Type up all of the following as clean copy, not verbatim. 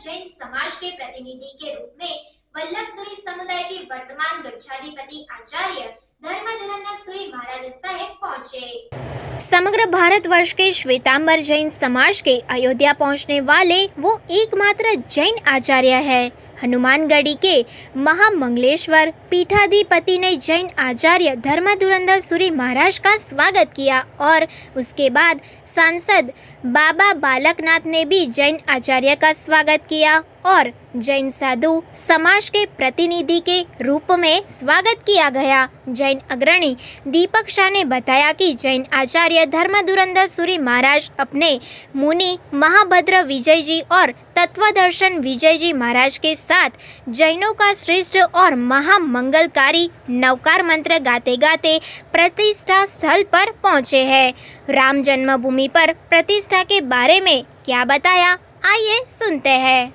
जैन समाज के प्रतिनिधि के रूप में वल्लभसुरी समुदाय के वर्तमान गच्छाधिपति आचार्य धर्मधुरंधरसुरी महाराज साहेब पहुँचे। समग्र भारतवर्ष के श्वेतांबर जैन समाज के अयोध्या पहुंचने वाले वो एकमात्र जैन आचार्य है। हनुमानगढ़ी के महामंगलेश्वर पीठाधिपति ने जैन आचार्य धर्मधुरंधरसुरी महाराज का स्वागत किया और उसके बाद सांसद बाबा बालकनाथ ने भी जैन आचार्य का स्वागत किया और जैन साधु समाज के प्रतिनिधि के रूप में स्वागत किया गया। जैन अग्रणी दीपक शाह ने बताया कि जैन आचार्य धर्मधुरंधरसुरी महाराज अपने मुनि महाभद्र विजय जी और तत्वदर्शन विजय जी महाराज के साथ जैनों का श्रेष्ठ और महामंगलकारी नवकार मंत्र गाते गाते प्रतिष्ठा स्थल पर पहुंचे हैं। राम जन्मभूमि पर प्रतिष्ठा के बारे में क्या बताया, आइए सुनते हैं।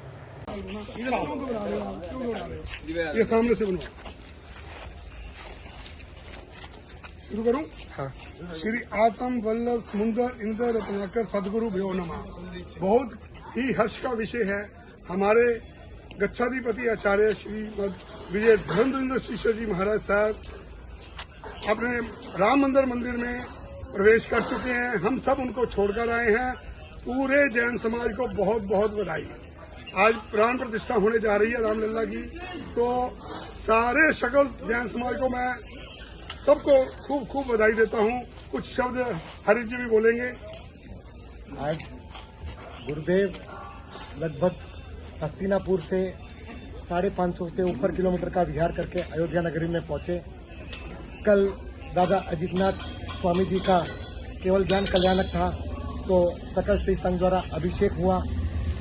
ये सामने से बनवा शुरू करूं। हाँ। श्री आत्म वल्लभ समुंदर इंद्र रत्नाकर सदगुरु भ्यो नमः। बहुत ही हर्ष का विषय है। हमारे गच्छाधिपति आचार्य श्रीमद विजय धर्मधुरंधरसुरी जी महाराज साहब अपने राम मंदिर में प्रवेश कर चुके हैं। हम सब उनको छोड़कर आए हैं। पूरे जैन समाज को बहुत बहुत बधाई। आज प्राण प्रतिष्ठा होने जा रही है रामलला की, तो सारे सकल जैन समाज को मैं सबको खूब खूब बधाई देता हूँ। कुछ शब्द हरि जी भी बोलेंगे। आज गुरुदेव लगभग हस्तिनापुर से 550 से ऊपर किलोमीटर का विहार करके अयोध्या नगरी में पहुंचे। कल दादा अजितनाथ स्वामी जी का केवल ज्ञान कल्याणक था, तो सकल श्री संघ द्वारा अभिषेक हुआ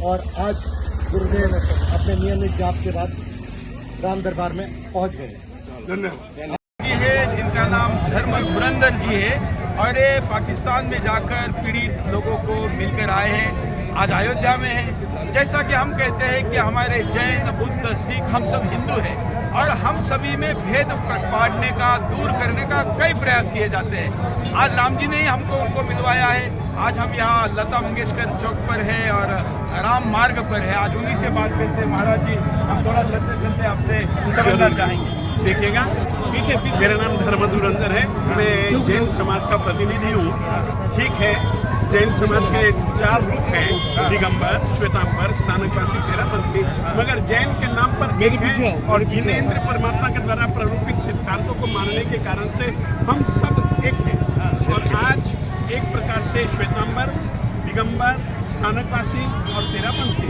और आज गुरुदेव अपने नियमित जाप के बाद राम दरबार में पहुंच गए। धन्यवाद। जी है जिनका नाम धर्मधुरंधर जी है और ये पाकिस्तान में जाकर पीड़ित लोगों को मिलकर आए हैं। आज अयोध्या में है। जैसा कि हम कहते हैं कि हमारे जैन बुद्ध सिख हम सब हिंदू हैं और हम सभी में भेद बांटने का दूर करने का कई प्रयास किए जाते हैं। आज राम जी ने ही हमको उनको मिलवाया है। आज हम यहाँ लता मंगेशकर चौक पर है और राम मार्ग पर है। आज उन्हीं से बात करते हैं। महाराज जी, हम थोड़ा चलते चलते आपसे समझना चाहेंगे। देखिएगा, पीछे मेरा नाम धर्मधुरंधर है। मैं जैन समाज का प्रतिनिधि हूँ। ठीक है, जैन समाज के 4 रूप हैं, दिगंबर, श्वेतांबर, स्थानकवासी, तेरापंथी, मगर जैन के नाम पर एक है और जिनेंद्र परमात्मा के द्वारा प्ररूपित सिद्धांतों को मानने के कारण से हम सब एक हैं। और आज एक प्रकार से श्वेतांबर, दिगंबर, स्थानकवासी और तेरापंथी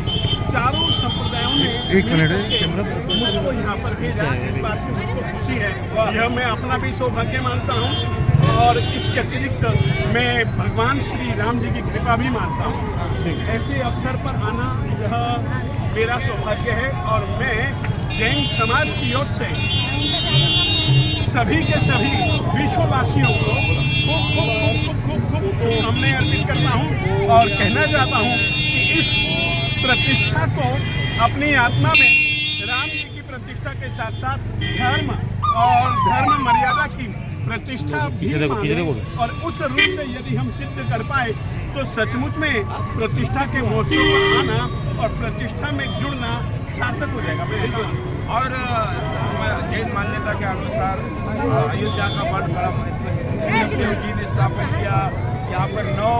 चारों संप्रदायों ने मुझको यहाँ पर भेजा। इस बात की मुझको खुशी है। यह मैं अपना भी सौभाग्य मानता हूँ और इसके अतिरिक्त मैं भगवान श्री राम जी की कृपा भी मानता हूँ। ऐसे अवसर पर आना यह मेरा सौभाग्य है और मैं जैन समाज की ओर से सभी के सभी विश्ववासियों को खूब शुभकामनाएं अर्पित करता हूँ और कहना चाहता हूँ कि इस प्रतिष्ठा को अपनी आत्मा में राम जी की प्रतिष्ठा के साथ साथ धर्म और धर्म मर्यादा की प्रतिष्ठा भी माने और उस रूप से यदि हम सिद्ध कर पाए तो सचमुच में प्रतिष्ठा के महोत्सव पर आना और प्रतिष्ठा में जुड़ना सार्थक हो जाएगा। मैं ऐसा और जैन मान्यता के अनुसार अयोध्या का बड़ा महत्व है। देव जी ने स्थापन किया। यहाँ पर 9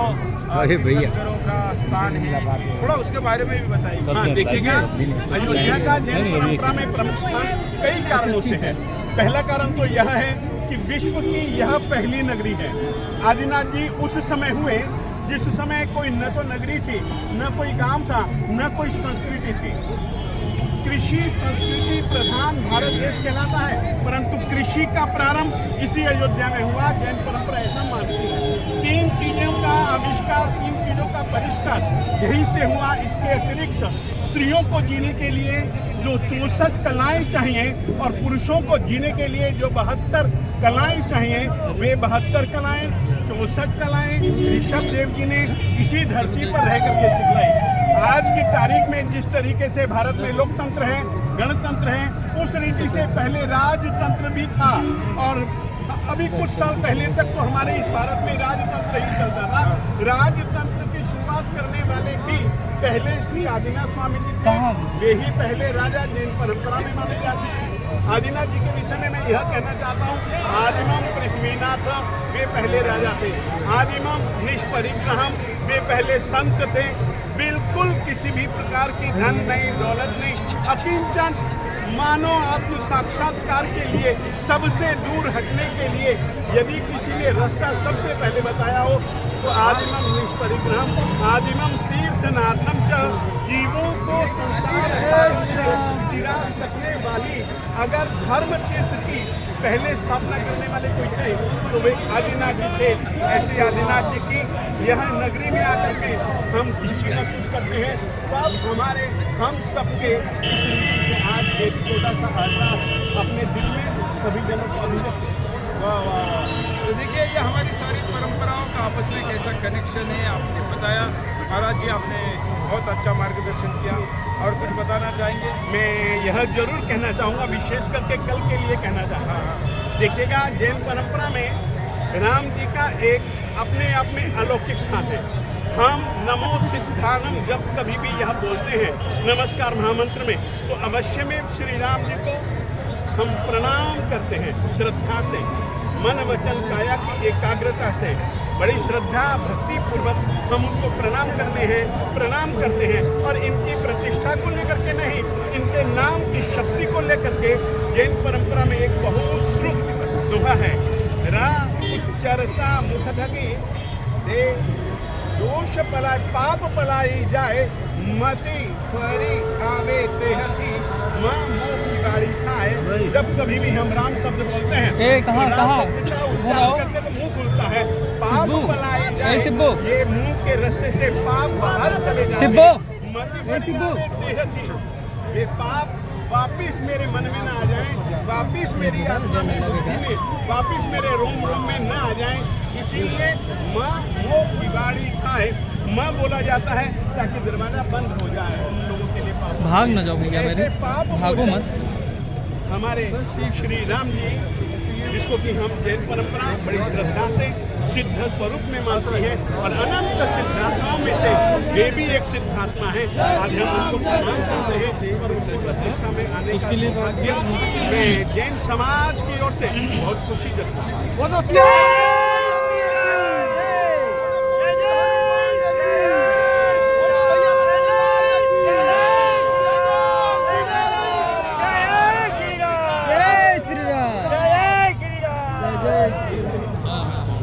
तीर्थंकरों का स्थान है। थोड़ा उसके बारे में भी बताइए। हाँ, देखिएगा, अयोध्या का जैन परंपरा में प्रमुख स्थान कई कारणों से है। पहला कारण तो यह है कि विश्व की यह पहली नगरी है। आदिनाथ जी उस समय हुए जिस समय कोई न तो नगरी थी, न कोई गांव था, न कोई संस्कृति थी। कृषि संस्कृति प्रधान भारत देश कहलाता है, परंतु कृषि का प्रारंभ इसी अयोध्या में हुआ। जैन परंपरा ऐसा मानती है। 3 चीजों का आविष्कार, 3 चीजों का परिष्कार यहीं से हुआ। इसके अतिरिक्त स्त्रियों को जीने के लिए जो 64 कलाएं चाहिए और पुरुषों को जीने के लिए जो 72 कलाएं चाहिए, वे 72 कलाएं, 64 कलाएं ऋषभ देव जी ने इसी धरती पर रह करके सिखलाई। आज की तारीख में जिस तरीके से भारत में लोकतंत्र है, गणतंत्र है, उस रीति से पहले राजतंत्र भी था और अभी कुछ साल पहले तक तो हमारे इस भारत में राजतंत्र ही चलता था। राजतंत्र की शुरुआत करने वाले भी पहले श्री आदिनाथ स्वामी जी थे, वे ही पहले राजा जैन परंपरा में माने जाते हैं। आदिनाथ जी के विषय में मैं यह कहना चाहता हूँ, आदिमम पृथ्वीनाथ वे पहले राजा थे, आदिमम निष्परिग्रहम वे पहले संत थे। बिल्कुल किसी भी प्रकार की धन नहीं, दौलत नहीं, अकिंचन मानव आत्म साक्षात्कार के लिए, सबसे दूर हटने के लिए यदि किसी ने रास्ता सबसे पहले बताया हो तो आदिमम निष्परिग्रहम, आदिमम तीर्थनाथम च, जीवों को संसार सागर से गिरा सकने वाली अगर धर्म तीर्थ की पहले स्थापना करने वाले कोई थे तो वे आदिनाथ जी थे। ऐसे आदिनाथ जी की यह नगरी में आकर के हम खुशी महसूस करते हैं। सब हम सबके इस नीति से आज एक छोटा सा आशा अपने दिल में सभी जनों को अभिव्यक्त। वाह वाह वाह। तो देखिए ये हमारी सारी परंपराओं का आपस में कैसा कनेक्शन है, आपने बताया। महाराज जी आपने बहुत अच्छा मार्गदर्शन किया, और कुछ बताना चाहेंगे? मैं यह जरूर कहना चाहूँगा, विशेष करके कल के लिए कहना चाहूँगा। देखिएगा, जैन परंपरा में राम जी का एक अपने आप में अलौकिक स्थान है। हम नमो सिद्धानम जब कभी भी यह बोलते हैं नमस्कार महामंत्र में, तो अवश्य में श्री राम जी को हम प्रणाम करते हैं श्रद्धा से, मन वचन काया की एकाग्रता से, बड़ी श्रद्धा भक्ति पूर्वक हम उनको प्रणाम करते हैं। और इनकी प्रतिष्ठा को लेकर के नहीं, इनके नाम की शक्ति को लेकर के जैन परंपरा में एक बहुत श्रुत दोहा है, रा उच्चरता मुख धगी दे दोष पलाय पाप पलाई जाए, मति फरी आवे तेहती माँ मोह की गाड़ी खाए। जब कभी भी हम राम शब्द बोलते हैं तो राम शब्द का उच्चारण करते तो मुंह खुलता है, पाप पलाई जाए, ये मुंह के रास्ते से पाप बाहर चले जाए, मति फरी आवे तेहती, ये पाप वापिस मेरे मन में ना आ जाए, वापिस मेरी आत्मा में, बुद्धि में, वापिस मेरे रोम रोम में ना आ जाए। इसीलिए माँ मोह बिगाड़ी खाए, माँ बोला जाता है ताकि दरवाजा बंद हो जाए उन लोगों के लिए। पाप भाग न जाओगे क्या ऐसे मेरे? पाप भागो मत। हमारे श्री राम जी, जिसको कि हम जैन परंपरा बड़ी श्रद्धा से सिद्ध स्वरूप में मानती है, और अनंत सिद्धात्माओं में से वे भी एक सिद्धात्मा है। आज हम उनको प्रणाम करते हैं और उनको प्रतिष्ठा में आने का सौभाग्य मैं जैन समाज की ओर से बहुत खुशी जताता हूँ। जय श्री राम। जय श्री राम।